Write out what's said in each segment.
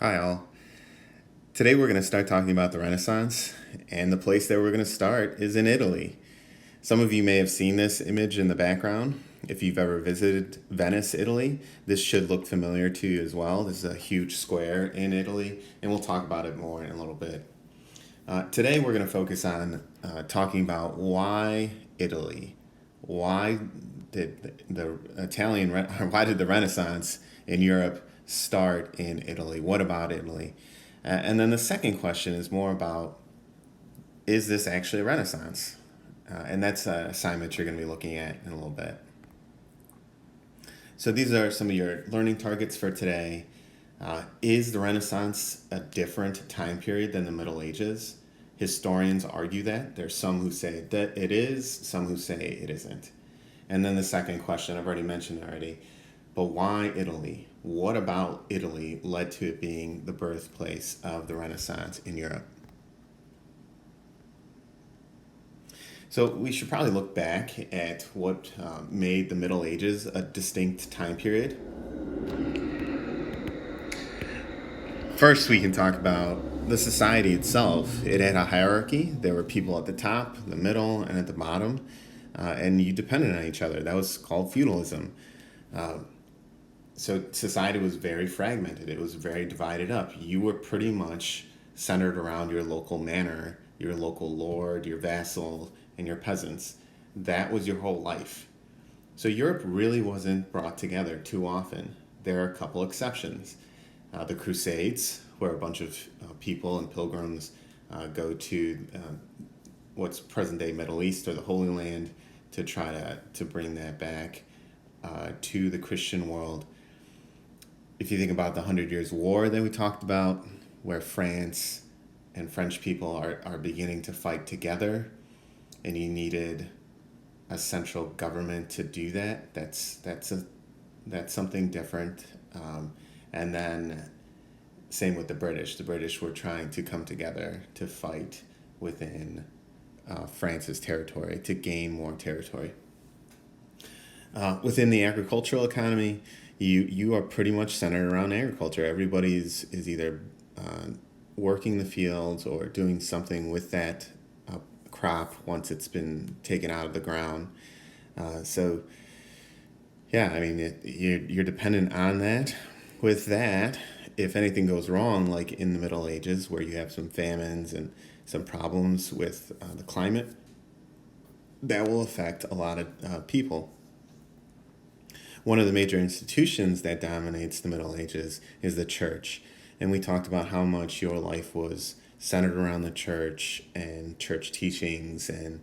Hi, all. Today we're going to start talking about the Renaissance, and the place that we're going to start is in Italy. Some of you may have seen this image in the background. If you've ever visited Venice, Italy, this should look familiar to you as well. This is a huge square in Italy, and we'll talk about it more in a little bit. Today we're going to focus on talking about why Italy. Why did the why did the Renaissance in Europe start in Italy? What about Italy? And then the second question is more about, is this actually a Renaissance? And that's an assignment you're going to be looking at in a little bit. So these are some of your learning targets for today. Is the Renaissance a different time period than the Middle Ages? Historians argue that. There's some who say that it is, some who say it isn't. And then the second question, I've already mentioned already, but why Italy? What about Italy led to it being the birthplace of the Renaissance in Europe? So we should probably look back at what made the Middle Ages a distinct time period. First, we can talk about the society itself. It had a hierarchy. There were people at the top, the middle, and at the bottom, and you depended on each other. That was called feudalism. So society was very fragmented. It was very divided up. You were pretty much centered around your local manor, your local lord, your vassal, and your peasants. That was your whole life. So Europe really wasn't brought together too often. There are a couple exceptions. The Crusades, where a bunch of people and pilgrims go to what's present day Middle East or the Holy Land to try to bring that back to the Christian world. If you think about the Hundred Years' War that we talked about, where France and French people are beginning to fight together, and you needed a central government to do that. That's something different. And then same with the British. The British were trying to come together to fight within France's territory to gain more territory. Within the agricultural economy, you are pretty much centered around agriculture. Everybody is either working the fields or doing something with that crop once it's been taken out of the ground. So, yeah, I mean, you're dependent on that. With that, if anything goes wrong, like in the Middle Ages, where you have some famines and some problems with the climate, that will affect a lot of people. One of the major institutions that dominates the Middle Ages is the church. And we talked about how much your life was centered around the church and church teachings, and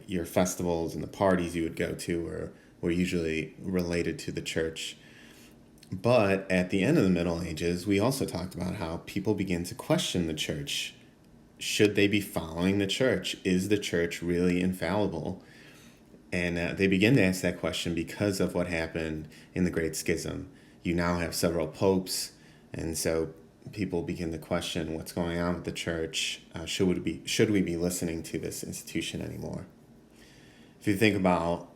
your festivals and the parties you would go to were usually related to the church. But at the end of the Middle Ages, we also talked about how people begin to question the church. Should they be following the church? Is the church really infallible? And they begin to ask that question because of what happened in the Great Schism. You now have several popes, and so people begin to question what's going on with the church. Should we be listening to this institution anymore? If you think about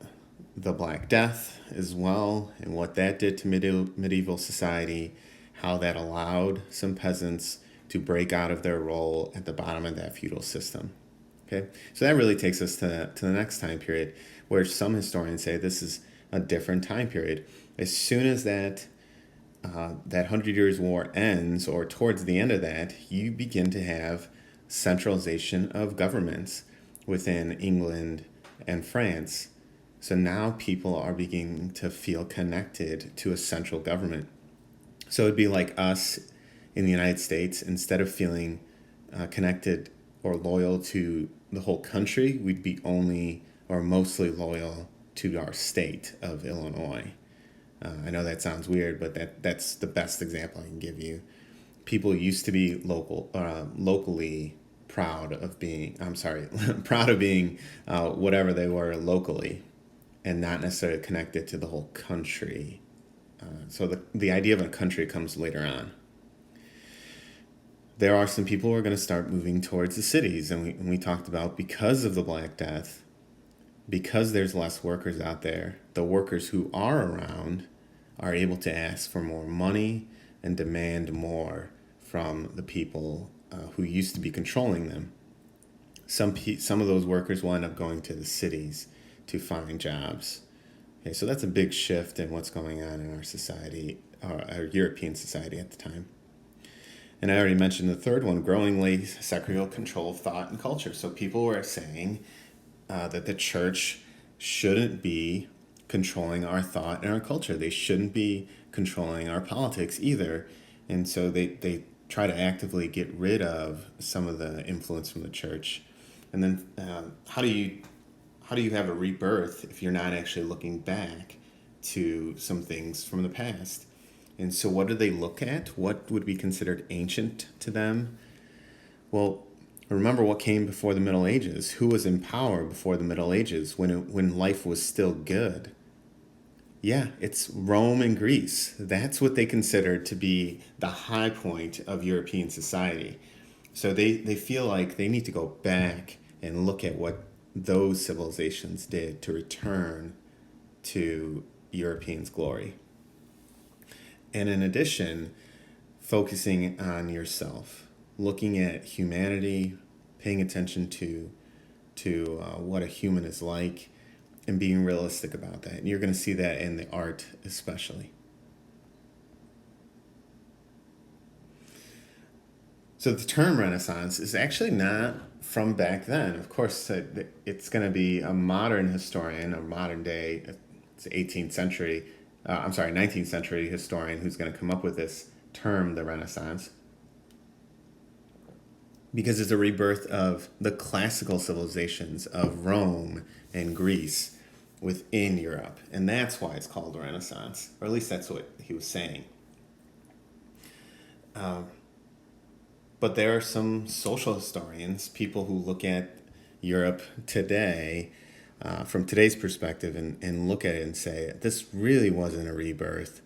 the Black Death as well and what that did to medieval society, how that allowed some peasants to break out of their role at the bottom of that feudal system. Okay, so that really takes us to the next time period, where some historians say this is a different time period. As soon as that 100 Years' War ends, or towards the end of that, you begin to have centralization of governments within England and France. So now people are beginning to feel connected to a central government. So it'd be like us in the United States, instead of feeling connected or loyal to the whole country, we'd be only or mostly loyal to our state of Illinois. I know that sounds weird, but that's the best example I can give you. People used to be locally proud of being, I'm sorry, proud of being whatever they were locally, and not necessarily connected to the whole country. So the idea of a country comes later on. There are some people who are going to start moving towards the cities, and we talked about, because of the Black Death, because there's less workers out there, the workers who are around are able to ask for more money and demand more from the people who used to be controlling them. Some of those workers will end up going to the cities to find jobs. Okay, so that's a big shift in what's going on in our society, our European society at the time. And I already mentioned the third one, growingly secular control of thought and culture. So people were saying that the church shouldn't be controlling our thought and our culture. They shouldn't be controlling our politics either. And so they try to actively get rid of some of the influence from the church. And then how do you have a rebirth if you're not actually looking back to some things from the past? And so what do they look at? What would be considered ancient to them? Well, remember what came before the Middle Ages. Who was in power before the Middle Ages when life was still good? Yeah, it's Rome and Greece. That's what they considered to be the high point of European society. So they feel like they need to go back and look at what those civilizations did to return to Europeans' glory. And in addition, focusing on yourself, looking at humanity, paying attention to what a human is like, and being realistic about that. And you're going to see that in the art especially. So the term Renaissance is actually not from back then. Of course, it's going to be a modern historian, a modern day, it's 18th century, 19th century historian who's going to come up with this term, the Renaissance, because it's a rebirth of the classical civilizations of Rome and Greece within Europe. And that's why it's called the Renaissance, or at least that's what he was saying. But there are some social historians, people who look at Europe today from today's perspective and look at it and say, this really wasn't a rebirth.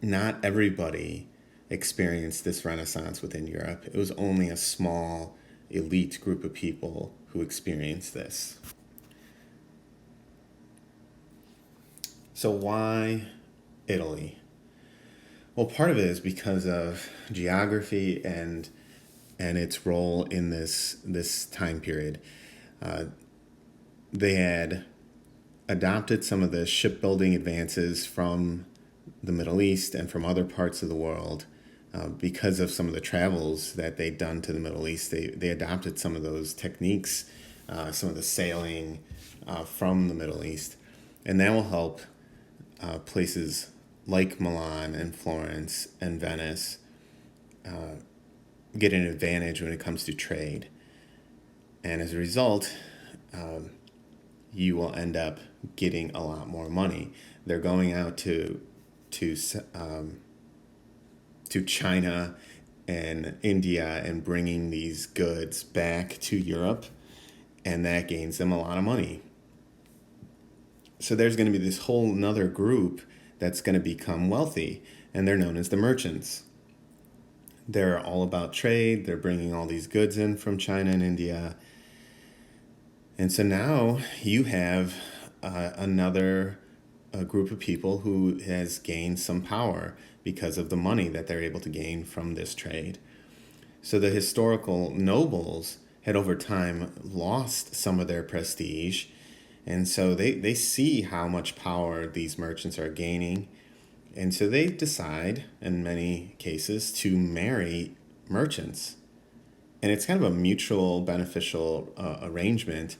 Not everybody experienced this Renaissance within Europe. It was only a small elite group of people who experienced this. So why Italy? Well, part of it is because of geography and its role in this time period. They had adopted some of the shipbuilding advances from the Middle East and from other parts of the world. Because of some of the travels that they'd done to the Middle East, they adopted some of those techniques, some of the sailing from the Middle East. And that will help places like Milan and Florence and Venice get an advantage when it comes to trade. And as a result, you will end up getting a lot more money. They're going out to China and India and bringing these goods back to Europe, and that gains them a lot of money. So there's going to be this whole nother group that's going to become wealthy, and they're known as the merchants. They're all about trade. They're bringing all these goods in from China and India. And so now you have another group of people who has gained some power because of the money that they're able to gain from this trade. So the historical nobles had over time lost some of their prestige. And so they see how much power these merchants are gaining. And so they decide, in many cases, to marry merchants. And it's kind of a mutual beneficial arrangement.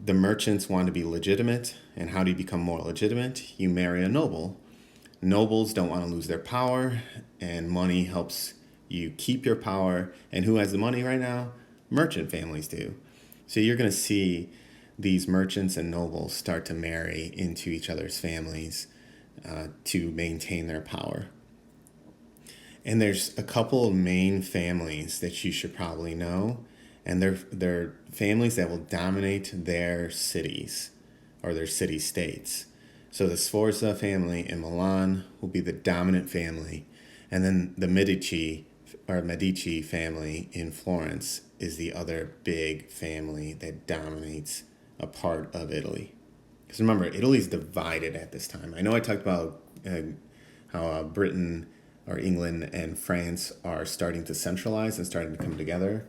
The merchants want to be legitimate. And how do you become more legitimate? You marry a noble. Nobles don't want to lose their power, and money helps you keep your power. And who has the money right now? Merchant families do. So you're going to see these merchants and nobles start to marry into each other's families to maintain their power. And there's a couple of main families that you should probably know, and they're families that will dominate their cities or their city-states. So the Sforza family in Milan will be the dominant family, and then the Medici family in Florence is the other big family that dominates a part of Italy. Because remember, Italy's divided at this time. I know I talked about how Britain or England and France are starting to centralize and starting to come together.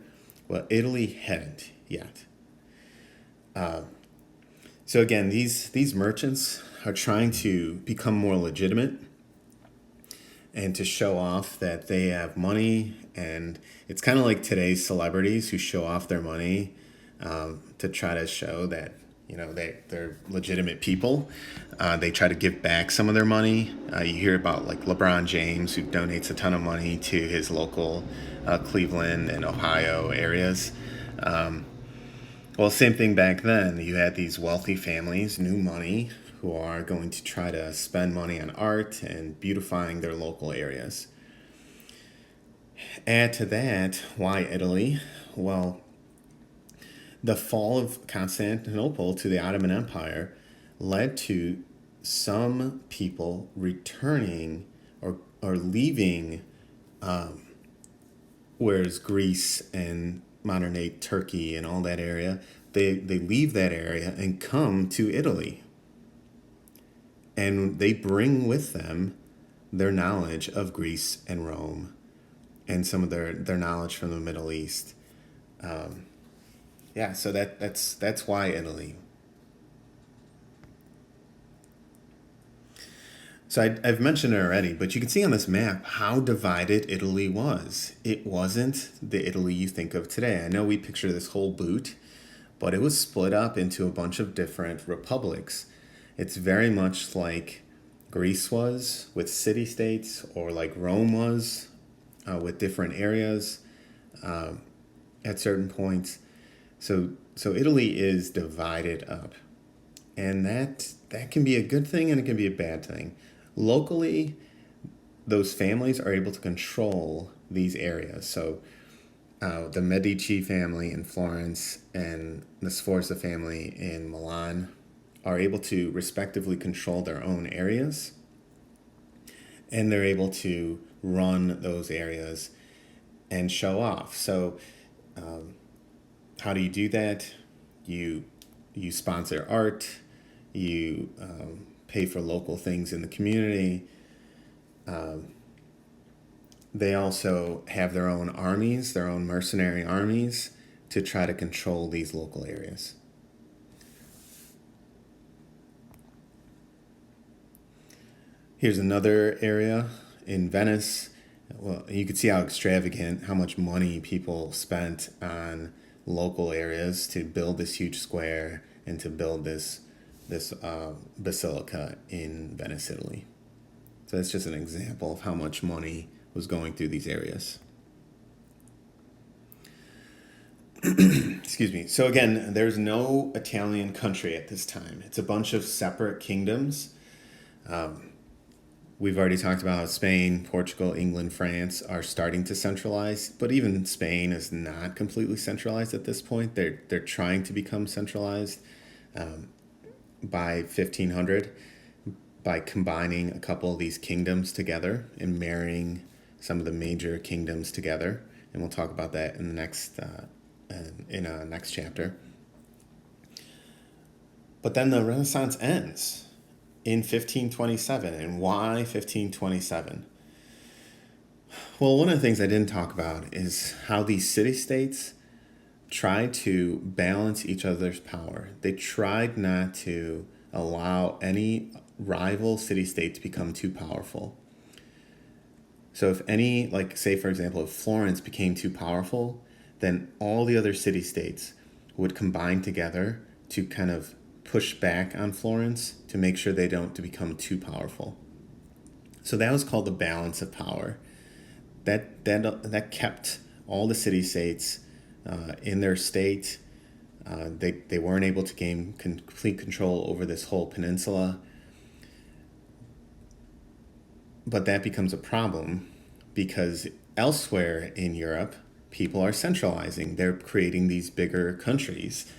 Well, Italy hadn't yet. So again, these merchants are trying to become more legitimate and to show off that they have money. And it's kind of like today's celebrities who show off their money to try to show that they're legitimate people. They try to give back some of their money. You hear about like LeBron James, who donates a ton of money to his local Cleveland and Ohio areas. Well, same thing back then. You had these wealthy families, new money, who are going to try to spend money on art and beautifying their local areas. Add to that, why Italy? Well, the fall of Constantinople to the Ottoman Empire led to some people returning or leaving, whereas Greece and modern day Turkey and all that area, they leave that area and come to Italy. And they bring with them their knowledge of Greece and Rome and some of their knowledge from the Middle East. Yeah, so that's why Italy. So I've mentioned it already, but you can see on this map how divided Italy was. It wasn't the Italy you think of today. I know we picture this whole boot, but it was split up into a bunch of different republics. It's very much like Greece was with city-states, or like Rome was with different areas at certain points. So Italy is divided up, and that can be a good thing and it can be a bad thing. Locally, those families are able to control these areas. So the Medici family in Florence and the Sforza family in Milan are able to respectively control their own areas, and they're able to run those areas and show off. So how do you do that? You sponsor art, you pay for local things in the community. They also have their own armies, their own mercenary armies, to try to control these local areas. Here's another area in Venice. Well, you can see how extravagant, how much money people spent on local areas to build this huge square and to build this basilica in Venice, Italy. So that's just an example of how much money was going through these areas. Excuse me. So again, there's no Italian country at this time. It's a bunch of separate kingdoms. We've already talked about how Spain, Portugal, England, France are starting to centralize, but even Spain is not completely centralized at this point. They're trying to become centralized by 1500 by combining a couple of these kingdoms together and marrying some of the major kingdoms together. And we'll talk about that in the next next chapter. But then the Renaissance ends in 1527. And why 1527? Well, one of the things I didn't talk about is how these city-states tried to balance each other's power. They tried not to allow any rival city-state to become too powerful. So if any, like say for example, if Florence became too powerful, then all the other city-states would combine together to kind of push back on Florence to make sure they don't to become too powerful. So that was called the balance of power. That kept all the city-states in their state. They weren't able to gain complete control over this whole peninsula. But that becomes a problem because elsewhere in Europe, people are centralizing. They're creating these bigger countries.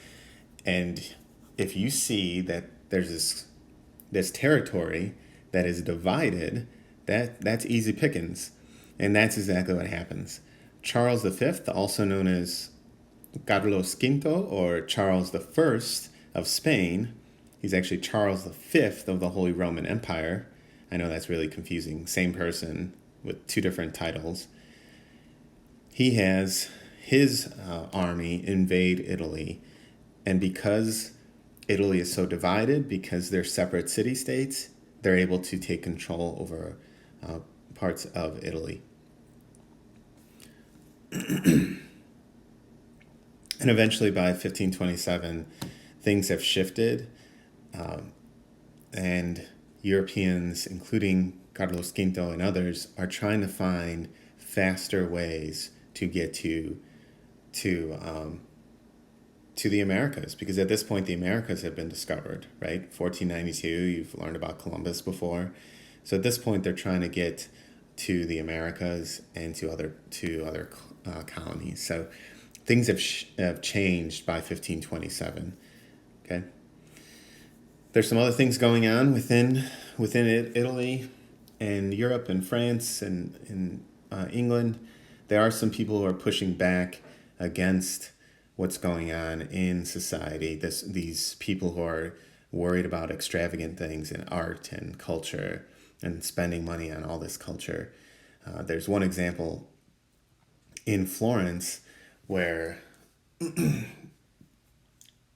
And if you see that there's this territory that is divided, that's easy pickings. And that's exactly what happens. Charles V, also known as Carlos V or Charles I of Spain, he's actually Charles V of the Holy Roman Empire. I know that's really confusing. Same person, with two different titles. He has his army invade Italy, and because Italy is so divided, because they're separate city states, they're able to take control over uh, parts of Italy. And eventually, by 1527, things have shifted, and Europeans, including Carlos Quinto and others, are trying to find faster ways to get to to the Americas, because at this point the Americas have been discovered, right? 1492, you've learned about Columbus before. So at this point they're trying to get to the Americas and to other colonies. So things have changed by 1527. Okay. There's some other things going on within Italy and Europe and France and England. There are some people who are pushing back against what's going on in society. These people who are worried about extravagant things in art and culture and spending money on all this culture. There's one example in Florence where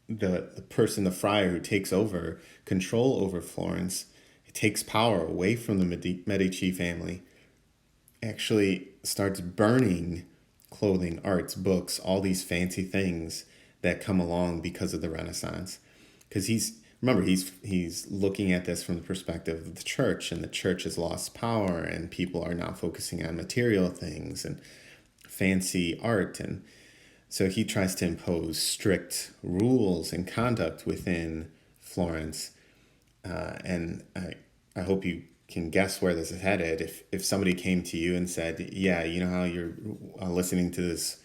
the person, the friar who takes over control over Florence, it takes power away from the Medici family, actually starts burning clothing, arts, books, all these fancy things that come along because of the Renaissance. Because he's looking at this from the perspective of the church, and the church has lost power, and people are now focusing on material things and fancy art, and so he tries to impose strict rules and conduct within Florence. And I hope you can guess where this is headed. If somebody came to you and said, "Yeah, you know how you're listening to this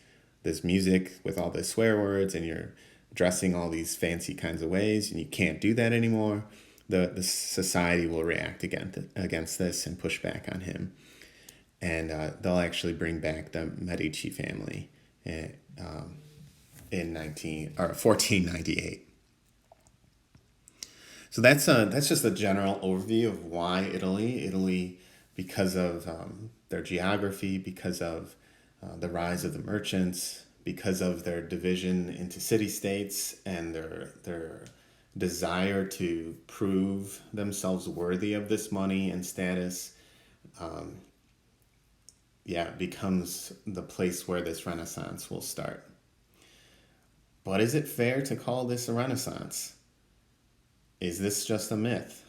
music with all the swear words, and you're dressing all these fancy kinds of ways, and you can't do that anymore," the society will react against this and push back on him, and they'll actually bring back the Medici family in 1498. So that's just a general overview of why Italy. Italy, because of their geography, because of the rise of the merchants, because of their division into city states, and their desire to prove themselves worthy of this money and status, yeah, becomes the place where this Renaissance will start. But is it fair to call this a Renaissance? Is this just a myth?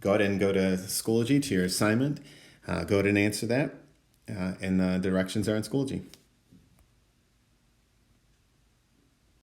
Go ahead and go to Schoology, to your assignment. Go ahead and answer that. And the directions are in Schoology.